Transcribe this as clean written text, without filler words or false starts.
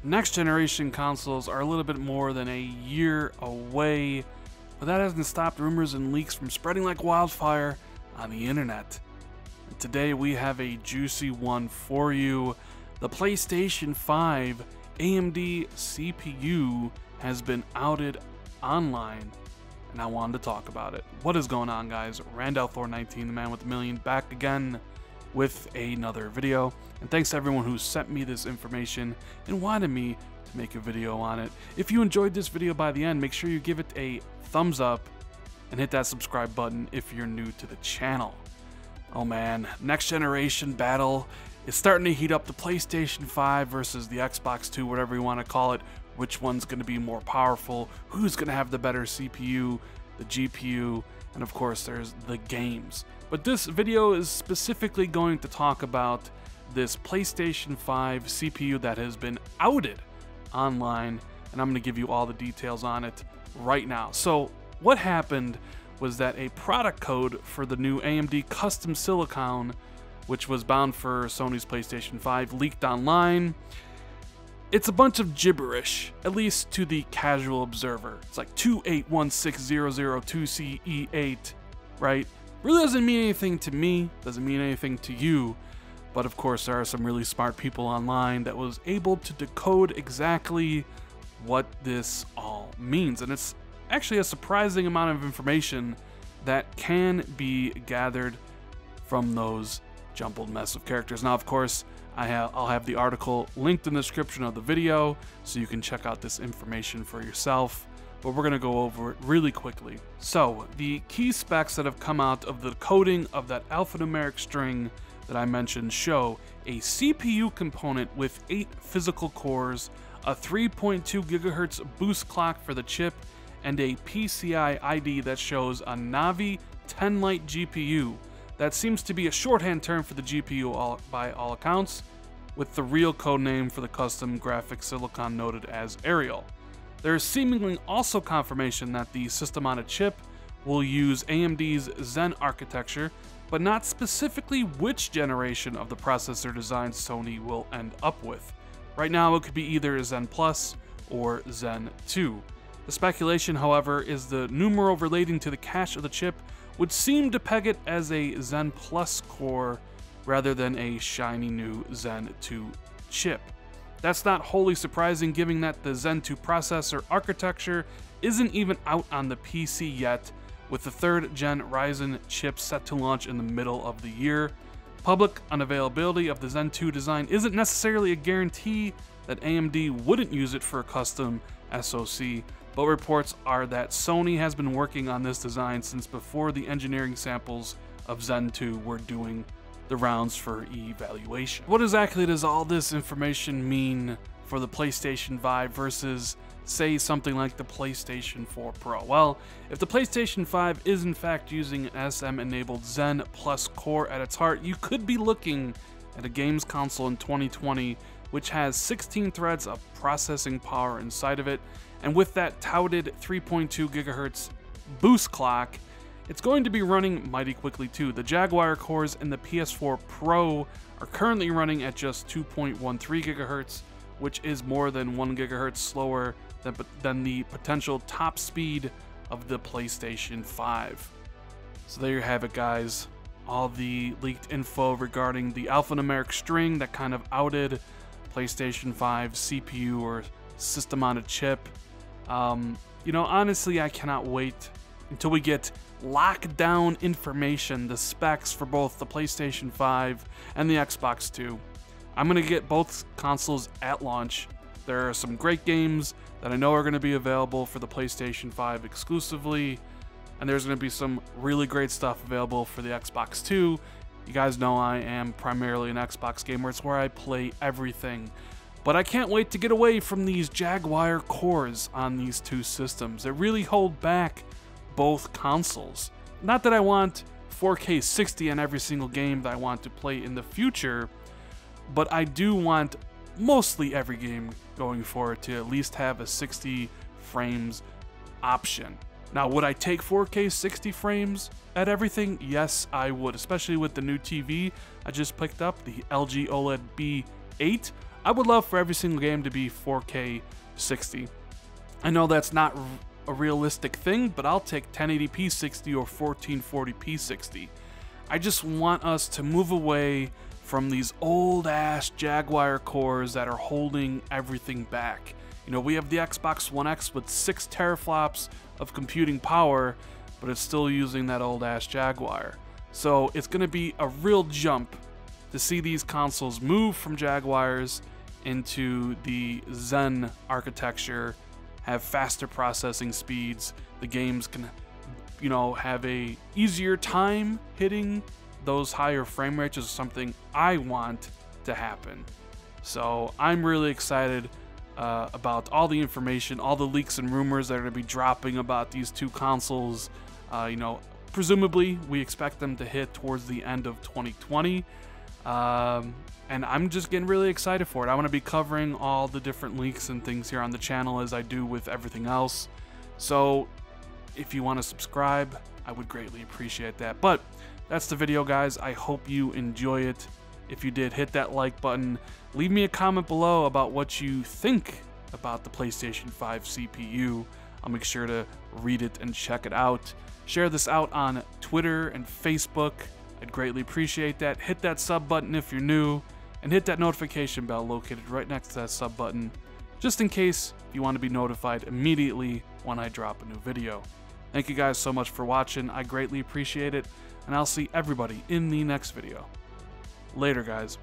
Next generation consoles are a little bit more than a year away, but that hasn't stopped rumors and leaks from spreading like wildfire on the internet. And today we have a juicy one for you. The PlayStation 5 AMD CPU has been outed online, and I wanted to talk about it. What is going on, guys? Thor 19, the man with a million, back again with another video, and thanks to everyone who sent me this information and wanted me to make a video on it. If you enjoyed this video by the end, make sure you give it a thumbs up and hit that subscribe button if you're new to the channel. Oh man, next generation battle is starting to heat up. The PlayStation 5 versus the Xbox 2, whatever you want to call it. Which one's going to be more powerful? Who's going to have the better CPU, the GPU, and of course there's the games. But this video is specifically going to talk about this PlayStation 5 CPU that has been outed online, and I'm going to give you all the details on it right now. So what happened was that a product code for the new AMD custom silicon, which was bound for Sony's PlayStation 5, leaked online. It's a bunch of gibberish, at least to the casual observer. It's like 2816002CE8, right? Really doesn't mean anything to me, doesn't mean anything to you, but of course there are some really smart people online that was able to decode exactly what this all means. And it's actually a surprising amount of information that can be gathered from those jumbled mess of characters. Now, of course, I'll have the article linked in the description of the video so you can check out this information for yourself, but we're going to go over it really quickly. So, the key specs that have come out of the coding of that alphanumeric string that I mentioned show a CPU component with 8 physical cores, a 3.2 GHz boost clock for the chip, and a PCI ID that shows a Navi 10 Lite GPU. That seems to be a shorthand term for the GPU by all accounts, with the real codename for the custom graphics silicon noted as Ariel. There is seemingly also confirmation that the system on a chip will use AMD's Zen architecture, but not specifically which generation of the processor design Sony will end up with. Right now it could be either Zen Plus or Zen 2. The speculation, however, is the numeral relating to the cache of the chip would seem to peg it as a Zen Plus core rather than a shiny new Zen 2 chip. That's not wholly surprising given that the Zen 2 processor architecture isn't even out on the PC yet, with the 3rd gen Ryzen chip set to launch in the middle of the year. Public unavailability of the Zen 2 design isn't necessarily a guarantee that AMD wouldn't use it for a custom SoC, but reports are that Sony has been working on this design since before the engineering samples of Zen 2 were doing the rounds for evaluation. What exactly does all this information mean for the PlayStation 5 versus, say, something like the PlayStation 4 Pro? Well, if the PlayStation 5 is in fact using an SM-enabled Zen Plus core at its heart, you could be looking at a games console in 2020 which has 16 threads of processing power inside of it, and with that touted 3.2 GHz boost clock, it's going to be running mighty quickly too. The Jaguar cores in the PS4 Pro are currently running at just 2.13 GHz, which is more than 1 GHz slower than the potential top speed of the PlayStation 5. So there you have it, guys. All the leaked info regarding the alphanumeric string that kind of outed PlayStation 5 CPU or system on a chip. You know, honestly, I cannot wait until we get lockdown information, the specs for both the PlayStation 5 and the Xbox 2. I'm going to get both consoles at launch. There are some great games that I know are going to be available for the PlayStation 5 exclusively, and there's going to be some really great stuff available for the Xbox 2. You guys know I am primarily an Xbox gamer. It's where I play everything. But I can't wait to get away from these Jaguar cores on these two systems. They really hold back both consoles. Not that I want 4K 60 on every single game that I want to play in the future, but I do want mostly every game going forward to at least have a 60 frames option. Now, would I take 4K 60 frames at everything? Yes, I would, especially with the new TV I just picked up, the LG OLED B8. I would love for every single game to be 4K 60. I know that's not a realistic thing, but I'll take 1080p 60 or 1440p 60. I just want us to move away from these old ass Jaguar cores that are holding everything back. You know, we have the Xbox One X with 6 teraflops of computing power, but it's still using that old ass Jaguar. So it's going to be a real jump to see these consoles move from Jaguars into the Zen architecture, have faster processing speeds. The games can, you know, have a easier time hitting those higher frame rates, is something I want to happen. So I'm really excited about all the information, all the leaks and rumors that are going to be dropping about these two consoles. You know, presumably we expect them to hit towards the end of 2020. And I'm just getting really excited for it. I want to be covering all the different leaks and things here on the channel as I do with everything else. So if you want to subscribe, I would greatly appreciate that. But that's the video, guys. I hope you enjoy it. If you did, hit that like button. Leave me a comment below about what you think about the PlayStation 5 CPU. I'll make sure to read it and check it out. Share this out on Twitter and Facebook. I'd greatly appreciate that. Hit that sub button if you're new, and hit that notification bell located right next to that sub button, just in case you want to be notified immediately when I drop a new video. Thank you guys so much for watching. I greatly appreciate it, and I'll see everybody in the next video. Later, guys.